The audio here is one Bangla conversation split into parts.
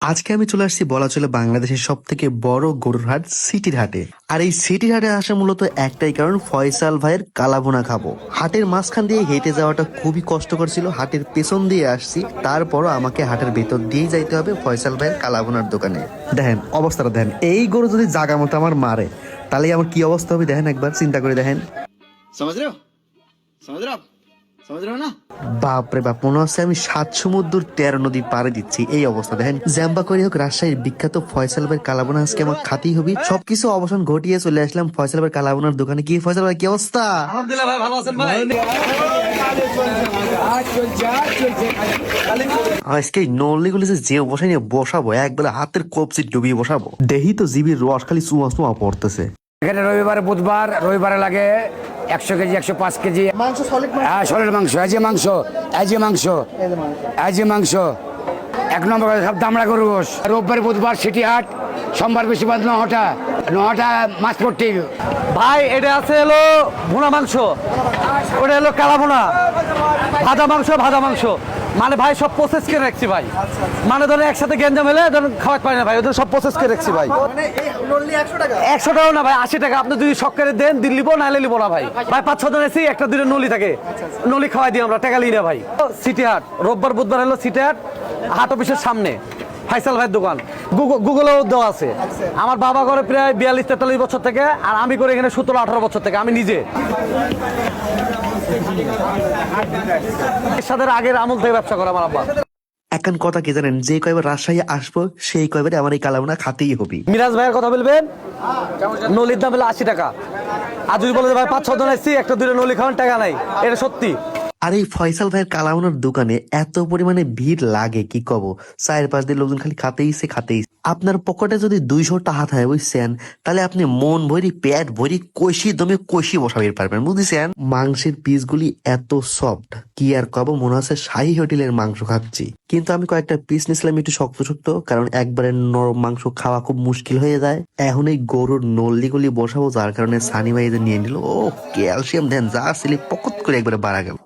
আজকে আমি চলে আসছি বলা চলে বাংলাদেশের সব থেকে বড় গরুর হাট সিটির হাটে। আর এই সিটির হাটে আসা মূলত একটাই কারণ, ফয়সাল ভাইয়ের কালাভুনা খাবো। হাটের মাঝখান দিয়ে হেঁটে যাওয়াটা খুবই কষ্টকর ছিল, হাটের পেছন দিয়ে আসছি, তারপরও আমাকে হাটের ভেতর দিয়েই যাইতে হবে ফয়সাল ভাইয়ের কালাভুনার দোকানে। দেখেন অবস্থাটা দেখেন, এই গরু যদি জাগা মতো আমার মারে তাহলে আমার কি অবস্থা হবে দেখেন, একবার চিন্তা করে দেখেন। समझ रहे हो समझ रहे हो आप समझ रहे हो ना। বাপরে বাপ, মনে হচ্ছে আমি 7 সমুদ্র 13 নদী পাড়ে দিচ্ছি। এই অবস্থা দেখেন। জ্যাম্বা করে হোক রাজশাহীর বিখ্যাত ফয়সাল ভাইয়ের কালাবোনা আজকে আমার খাতেই হবে। সবকিছু অবসান ঘটিয়ে চলে আসলাম ফয়সাল ভাইয়ের কালাবোনার দোকানে। কি ফয়সাল ভাই, কি অবস্থা? আলহামদুলিল্লাহ ভাই, ভালো আছেন ভাই? আজকে নল্লিগুলি যে বসাই নিয়ে বসাবো, একবেলা হাতের কবজি ডুবিয়ে বসাবো। দেহি তো জিবির রস খালি চুয়া চুয়া পড়তেছে। এখানে রবিবারে বুধবার রবিবারে লাগে 100 কেজি 105 কেজি मांस सॉलिड হ্যাঁ সলিড মাংস, এই যে মাংস, এই যে মাংস, এই যে মাংস, এক নম্বর সব দামড়া গরু গোশ। রোববার বুধবার সিটি হাট, সোমবার বেশিরভাগ নহটা মাছপট্টি। ভাই এটা আছে হলো ভুনা মাংস, ওটা হলো কালা ভুনা, ভাজা মাংস মানে ভাই সব প্রসেস করে রাখছি ভাই। মানে ধরেন একসাথে গেঞ্জাম হলে ধরেন খাওয়াতে পারি না ভাই, ওদের সব প্রসেস করে রাখছি ভাই। মানে এই নলি 100 টাকা 100 টাকাও না ভাই, 80 টাকা। আপনি যদি শখ করে দেন দিন লিবো, নাহলে লিবো না ভাই। ভাই 5-6 জন এসেছি, একটা দুটো নলি থাকে, নলি খাওয়াই দিই আমরা, টাকা লিই না ভাই। সিটি হাট রোববার বুধবার হলো সিটি হাট, হাট অফিসের সামনে ফয়সাল ভাইয়ের দোকান। গুগলেও দেওয়া আছে। আমার বাবা করে প্রায় 42-43 বছর থেকে, আর আমি করে এখানে 17-18 বছর থেকে, আমি নিজে এরশাদের আগের আমল থেকে ব্যবসা করে আমার আব্বা। এখন কথা কি জানেন, যে কয়বার রাজশাহী আসবো সেই কয়বারে আমার এই কালাবোনা খাতেই হবে। মিরাজ ভাইয়ের কথা বলবেন, নলির দাম হলো 80 টাকা। আর যদি বলে যে ভাই 5-6 জন এসেছি, একটা দুটো নলি খাওয়ান, টাকা নাই, এটা সত্যি। আর এই ফয়সাল ভাইয়ের কালাবোনার দোকানে এত পরিমাণে ভিড় লাগে কি কব, 4-5 দিন লোকজন খালি খাতেই। আপনার পকেটে যদি 200 টাকা থাকে বুঝছেন, তাহলে আপনি মন ভরি পেট ভরি কষি দমে কষি বসাবে পারবেন, বুঝছেন। মাংসের পিসগুলি এত সফট কি আর কব, মনে হচ্ছে শাহী হোটেলের মাংস খাচ্ছি। কিন্তু আমি কয়েকটা পিস নিয়েছিলাম একটু শক্ত, কারণ একবারে নরম মাংস খাওয়া খুব মুশকিল হয়ে যায়। এখন এই গরুর নল্লিগুলি বসাবো, যার কারণে সানি ভাই নিয়ে নিল। ও ক্যালসিয়াম দেন যা ছিলি পকত করে একবারে বাড়া গেল।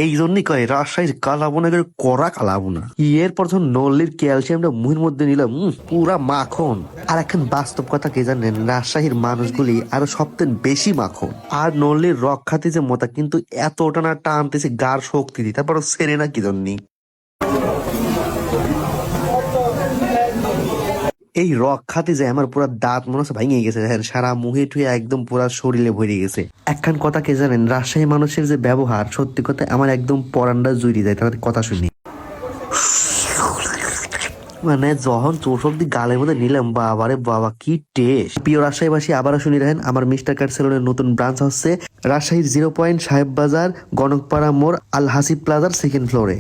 এই জন্যই কয় রাজশাহীর কালাবোনা করে কড়া কালাবোনা। এরপর যখন নল্লির ক্যালসিয়ামটা মুখের মধ্যে নিলাম, পুরা মাখন। আর এখন বাস্তব কথা কি জানেন, রাজশাহীর মানুষগুলি আরো সবথেকে বেশি মাখন। আর নল্লির রক খাতে যে মতা, কিন্তু এতটা না টানতেছে গার শক্তি দিই, তারপর সেরে না কি জন্যই। এই রক খাতে যে আমার পুরা দাঁত মনে হচ্ছে ভেঙে গেছে, সারা মুহে টুয়ে একদম পুরা শরীরে ভরে গেছে। একখান কথা কে জানেন, রাজশাহী মানুষের যে ব্যবহার, সত্যি কথা আমার একদম পরান্ডা জুড়ি যায় তাদের কথা শুনি। মানে যখন চোষক দিয়ে গালের মধ্যে নিলাম, বাবারে বাবা কি টেস্ট। প্রিয় রাজশাহীবাসী, আবারও শুনি রাখেন, আমার মিস্টার কাট সেলুনের নতুন ব্রাঞ্চ হচ্ছে রাজশাহীর 0 পয়েন্ট সাহেব বাজার, গণকপাড়া মোড়, আল হাসিব প্লাজার 2nd ফ্লোরে।